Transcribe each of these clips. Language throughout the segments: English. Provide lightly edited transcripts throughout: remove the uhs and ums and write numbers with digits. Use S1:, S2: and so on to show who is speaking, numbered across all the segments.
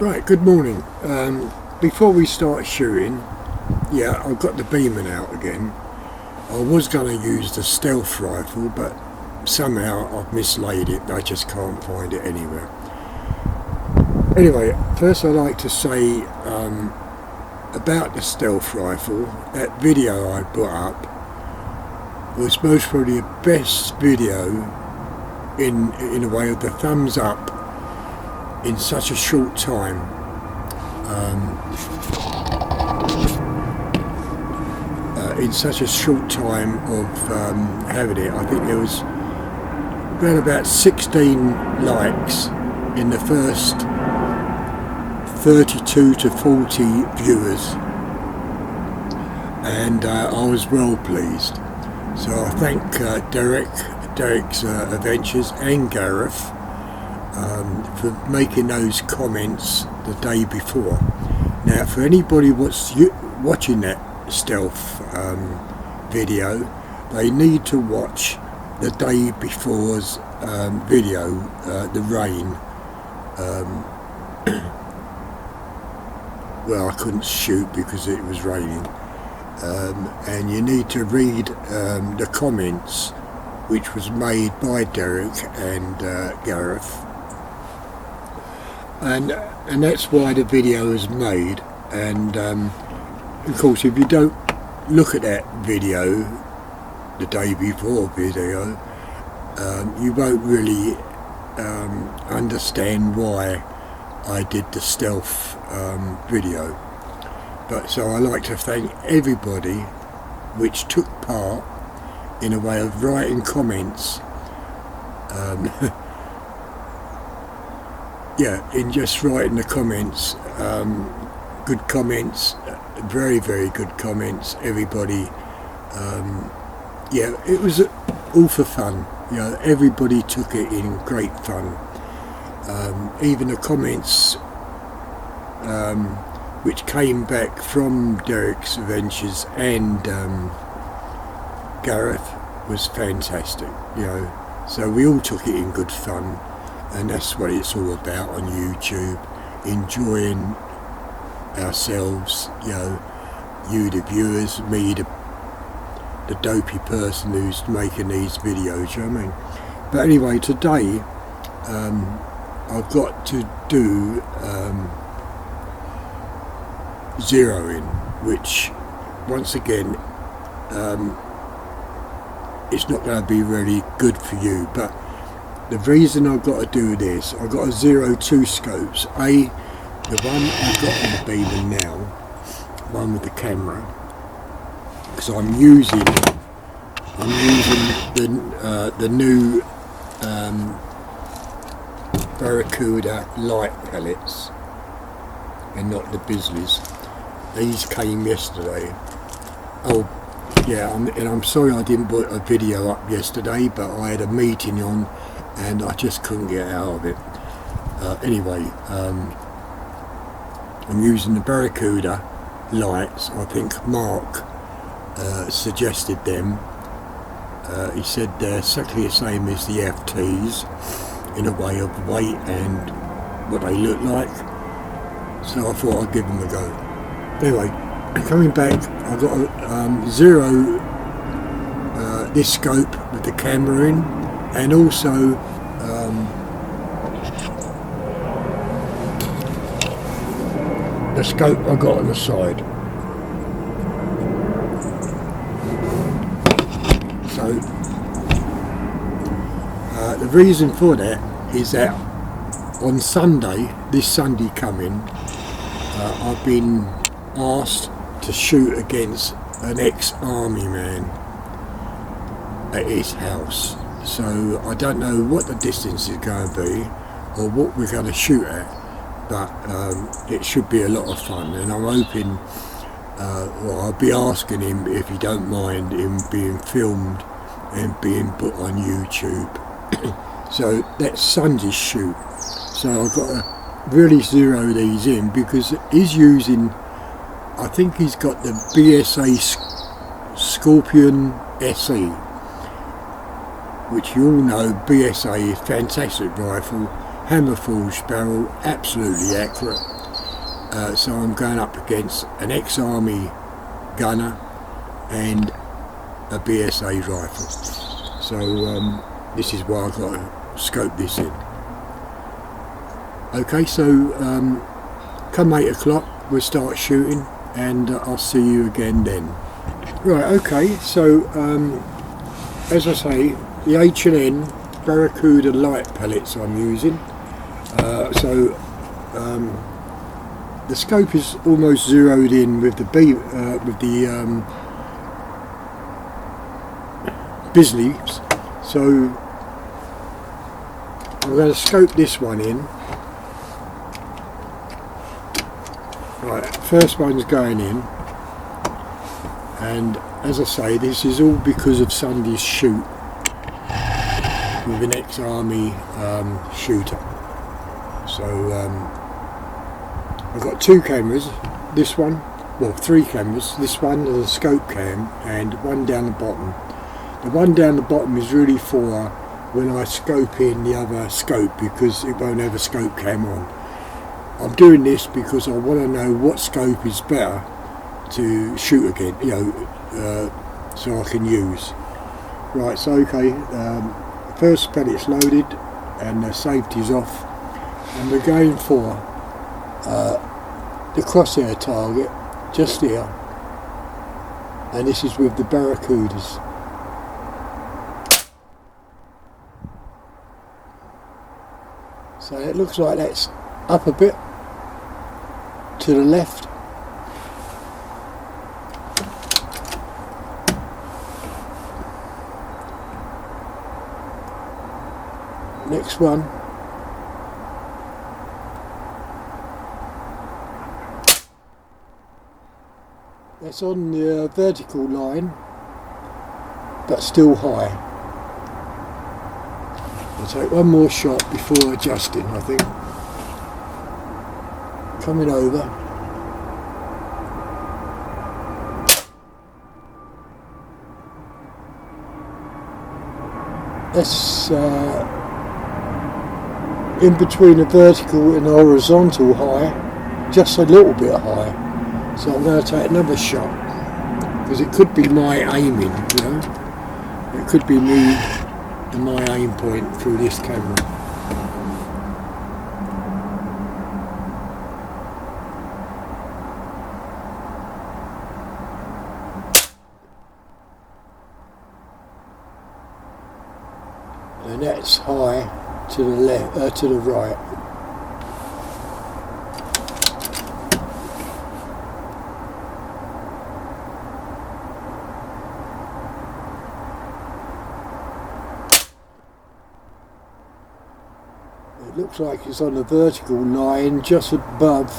S1: Right, good morning. Before we start shooting, I've got the beaming out again. I was going to use the stealth rifle, but somehow I've mislaid it. I just can't find it anywhere. Anyway, first I'd like to say about the stealth rifle. That video I put up was most probably the best video in a way of the thumbs up in such a short time. In such a short time of having it, I think there was around about 16 likes in the first 32 to 40 viewers, and I was well pleased. So I thank Derek's Adventures and Gareth for making those comments the day before. Now, for anybody watching that stealth video, they need to watch the day before's video, the rain. Well, I couldn't shoot because it was raining, and you need to read the comments which was made by Derek and Gareth, and that's why the video is made. And of course, if you don't look at that video, the day before video, you won't really understand why I did the stealth video. But so I like to thank everybody which took part in a way of writing comments, in just writing the comments, good comments, very good comments, everybody. It was all for fun. Everybody took it in great fun. Even the comments which came back from Derek's Adventures and Gareth was fantastic. So we all took it in good fun, and that's what it's all about on YouTube, enjoying ourselves, you the viewers, me the dopey person who's making these videos, you know what I mean? But anyway, today I've got to do zeroing, which once again it's not going to be really good for you, but the reason I've got to do this, I've got to zero two scopes. The one I've got on the beamer now, one with the camera, because I'm using the new Baracuda light pellets and not the Bisleys. These came yesterday. I'm sorry I didn't put a video up yesterday, but I had a meeting on and I just couldn't get out of it. I'm using the Baracuda lights. I think Mark suggested them. He said they're exactly the same as the FTs in a way of weight and what they look like. So I thought I'd give them a go. Anyway, coming back, I've got to zero this scope with the camera in, and also the scope I got on the side. So the reason for that is that on Sunday, this Sunday coming, I've been asked to shoot against an ex-army man at his house. So I don't know what the distance is going to be or what we're going to shoot at, but it should be a lot of fun, and I'm hoping I'll be asking him if he don't mind him being filmed and being put on YouTube. So that's Sunday's shoot. So I've got to really zero these in, because he's using, I think he's got the BSA Scorpion SE, which you all know BSA is fantastic rifle, hammer forged barrel, absolutely accurate. So I'm going up against an ex-army gunner and a BSA rifle. So this is why I've got to scope this in. Okay, so come 8 o'clock we'll start shooting, and I'll see you again then. Right, okay, so as I say, the H&N Baracuda light pellets I'm using. The scope is almost zeroed in with the Bisleys, so I'm going to scope this one in. Right, first one's going in, and as I say, this is all because of Sunday's shoot with an ex-army shooter. So I've got 2 cameras, this one, well 3 cameras, this one is a scope cam and one down the bottom. The one down the bottom is really for when I scope in the other scope, because it won't have a scope cam on. I'm doing this because I want to know what scope is better to shoot again, so I can use. Right, so okay, first pellet's loaded and the safety's off, and we're going for the crosshair target just here, and this is with the Baracudas. So it looks like that's up a bit to the left. Next one. That's on the vertical line, but still high. I'll take one more shot before adjusting, I think. Coming over. That's in between a vertical and a horizontal high, just a little bit high. So I'm going to take another shot, because it could be my aiming, It could be me and my aim point through this camera. And that's high to the left, to the right. It looks like it's on the vertical line just above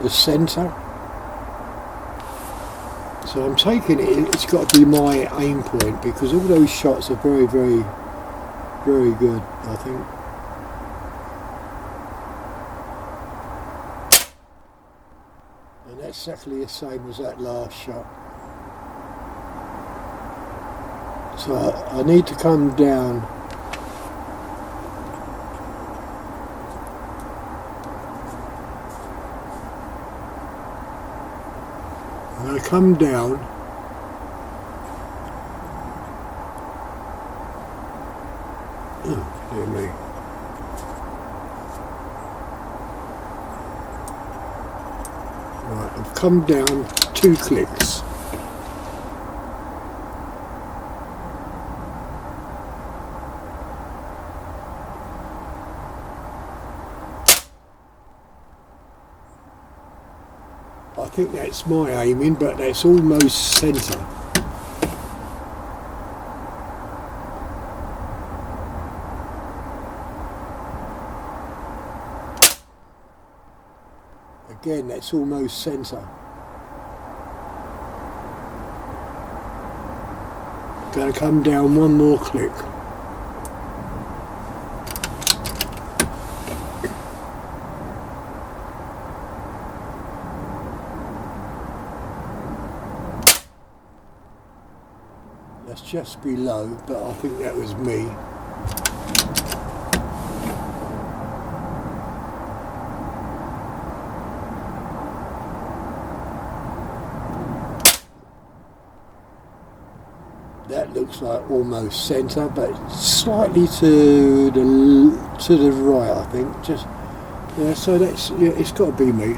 S1: the centre. So I'm taking it, it's got to be my aim point, because all those shots are very, very, very good, I think. And that's exactly the same as that last shot. So I need to come down. I'm going to come down dear me. Right, I've come down 2 clicks. I think that's my aiming, but that's almost centre. Again, that's almost centre. Going to come down 1 more click. That's just below, but I think that was me. that looks like almost centre, but slightly to the right, I think. Just yeah, so that's it's got to be me.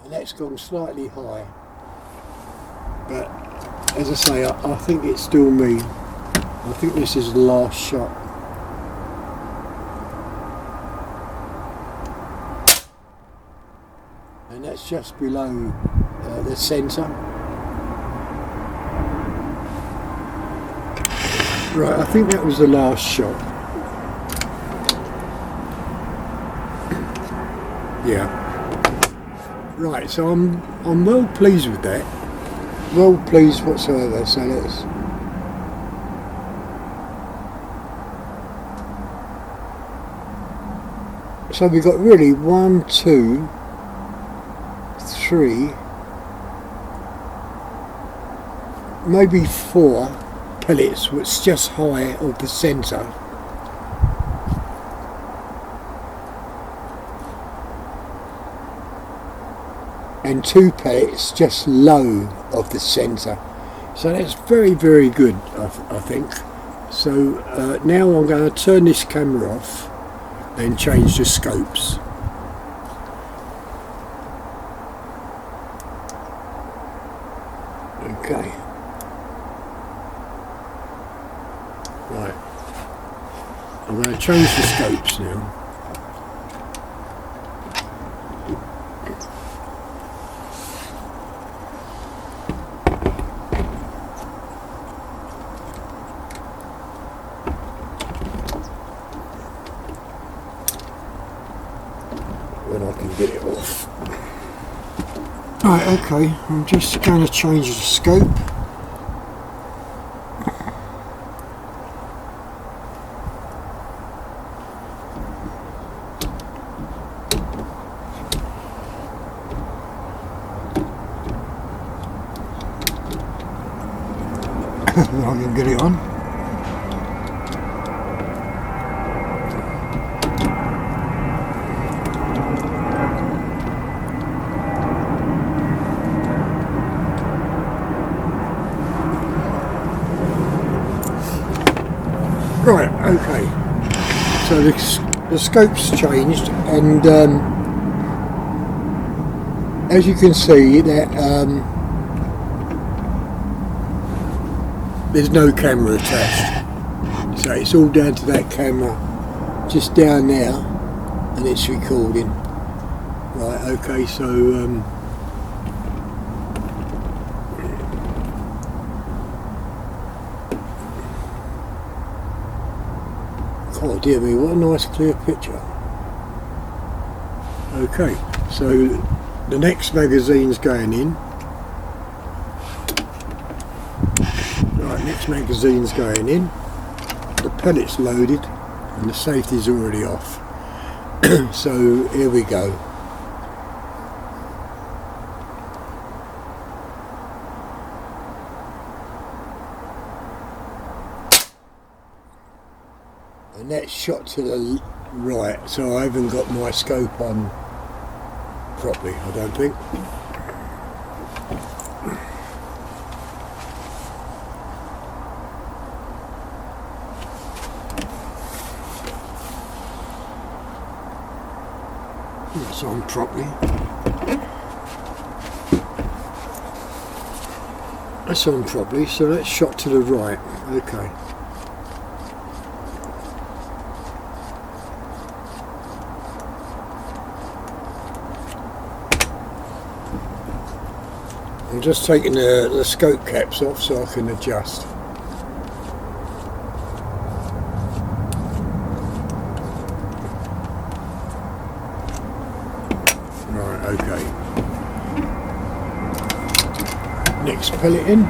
S1: And that's gone slightly high, but as I say, I think it's still me. I think this is the last shot. And that's just below the centre. Right, I think that was the last shot. Yeah. Right, so I'm well pleased with that. Well pleased whatsoever. So let's. So we've got really 1, 2, 3, maybe 4 pellets, which just high of the centre. And 2 pellets just low of the centre. So that's very, very good, I think. So now I'm going to turn this camera off and change the scopes. Okay. Right. I'm going to change the scopes now. When I can get it off. Right, okay, I'm just going to change the scope. I can get it on. Right, okay, so the scope's changed, and as you can see that there's no camera attached, so it's all down to that camera just down there, and it's recording. Right, okay, so oh dear me, what a nice clear picture. Okay, so the next magazine's going in. Right, next magazine's going in. The pellet's loaded and the safety's already off. So here we go. And that's shot to the right, so I haven't got my scope on properly, I don't think. That's on properly. That's on properly, so that's shot to the right. Okay. I'm just taking the scope caps off so I can adjust. Right, okay. Next pellet in.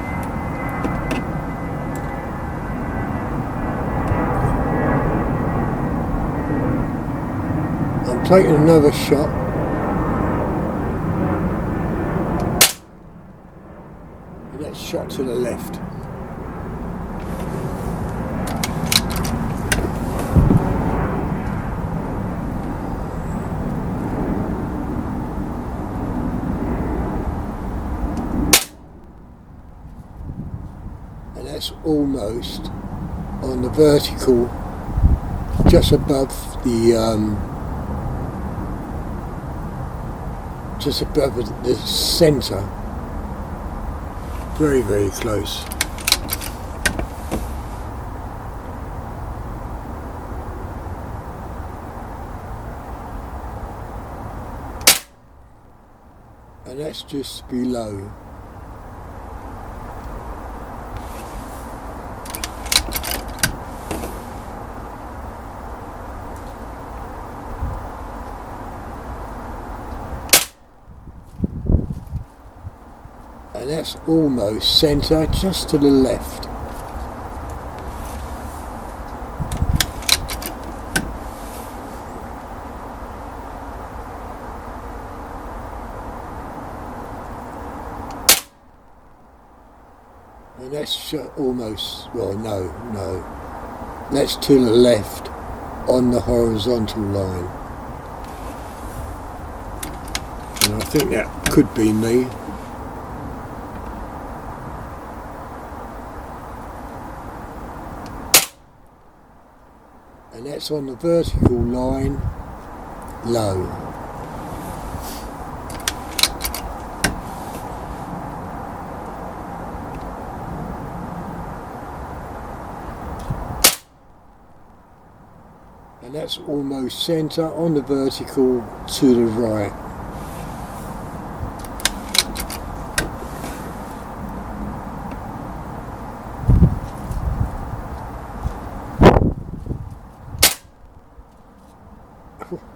S1: I'm taking another shot. Shot to the left. that's almost on the vertical, just above the centre. Very, very close. And that's just below. And that's almost centre, just to the left. And that's almost, well, no, that's to the left on the horizontal line. And I think that could be me. And that's on the vertical line, low. And that's almost centre on the vertical to the right.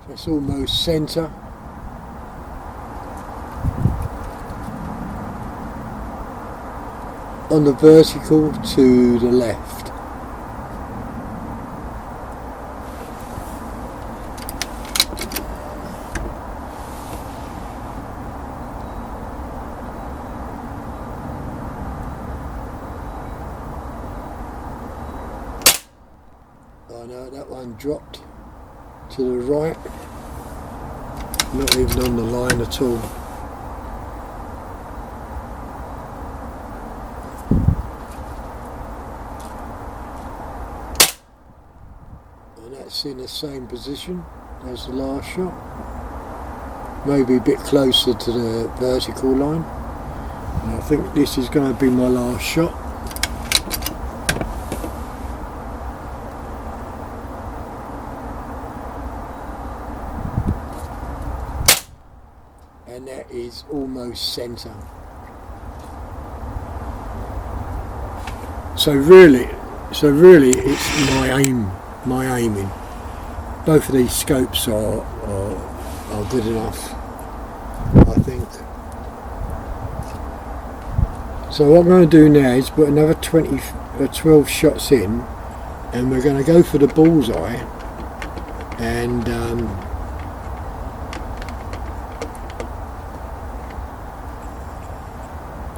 S1: That's almost centre. On the vertical to the left. Oh no, that one dropped to the right. Not even on the line at all. And that's in the same position as the last shot. Maybe a bit closer to the vertical line. And I think this is going to be my last shot. And that is almost centre. So really it's my aiming. Both of these scopes are good enough, I think. So what I'm going to do now is put another 12 shots in, and we're going to go for the bullseye, and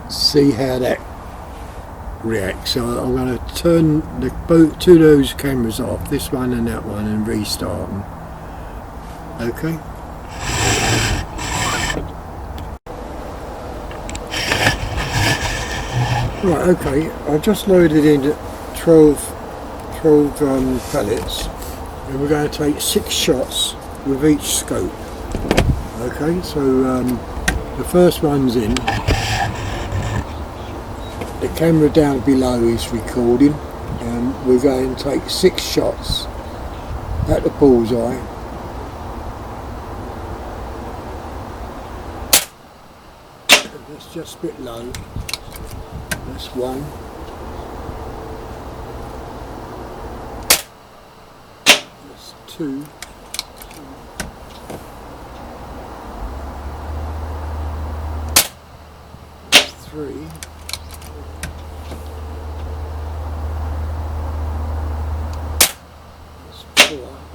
S1: see how that reacts. So I'm going to turn two of those cameras off, this one and that one, and restart them. Okay. Right, okay, I've just loaded in 12 pellets, and we're going to take 6 shots with each scope. Okay, so the first one's in. The camera down below is recording, and we're going to take 6 shots at the bullseye. That's just a bit low. That's 1. That's 2. That's 3.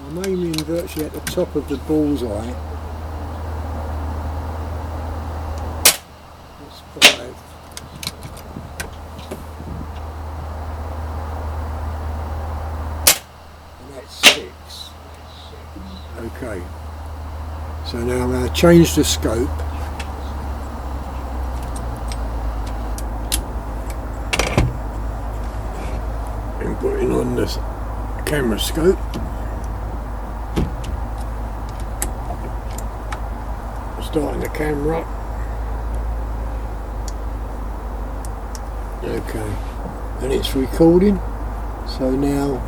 S1: I'm aiming virtually at the top of the bullseye. That's 5. And that's 6. Okay. So now I'm going to change the scope. on the camera scope. Starting the camera up. Okay, and it's recording. So now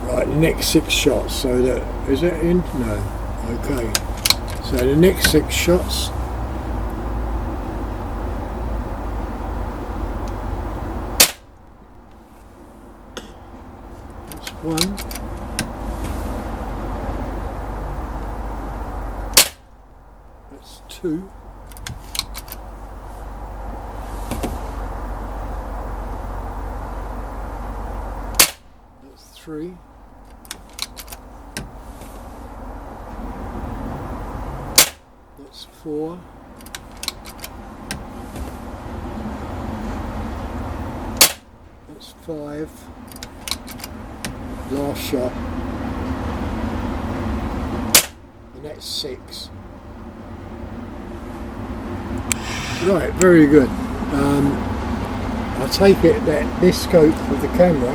S1: right, the next 6 shots. So that is that in? No. Okay. So the next 6 shots. That's 1. That's 2. That's 3. That's 4. That's 5. Last shot. And that's 6. Right, very good. I take it that this scope of the camera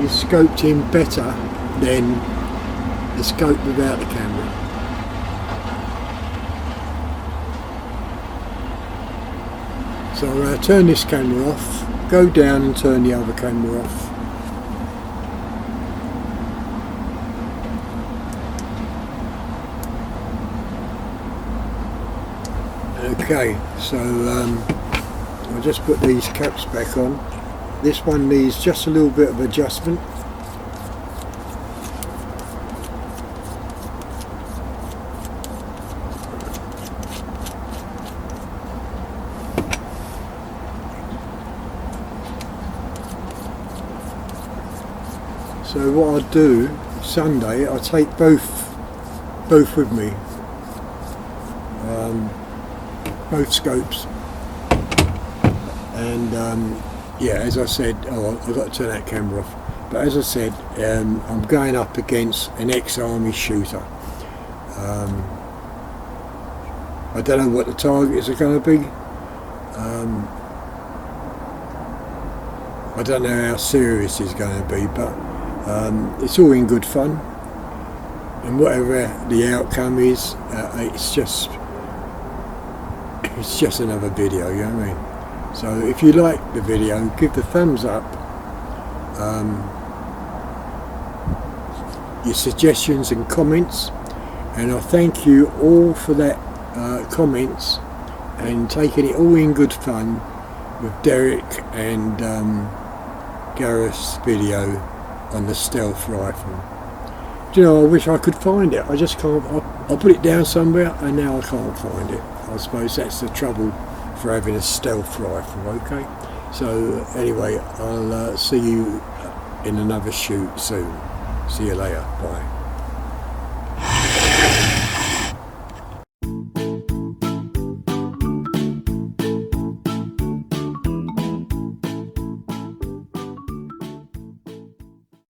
S1: is scoped in better than the scope without the camera. So I'll turn this camera off, go down and turn the other camera off. Okay, so I'll just put these caps back on. This one needs just a little bit of adjustment. So what I'll do Sunday, I'll take both with me. Both scopes, and yeah, as I said, I've got to turn that camera off, but as I said, I'm going up against an ex-army shooter. I don't know what the targets are going to be. I don't know how serious it's going to be, but it's all in good fun, and whatever the outcome is, it's just another video, you know what I mean? So if you like the video, give the thumbs up. Your suggestions and comments, and I thank you all for that comments and taking it all in good fun with Derek and Gareth's video on the stealth rifle. Do you know, I wish I could find it. I just can't. I put it down somewhere and now I can't find it. I suppose that's the trouble for having a stealth rifle. Okay, so anyway, I'll see you in another shoot soon. See you later. Bye.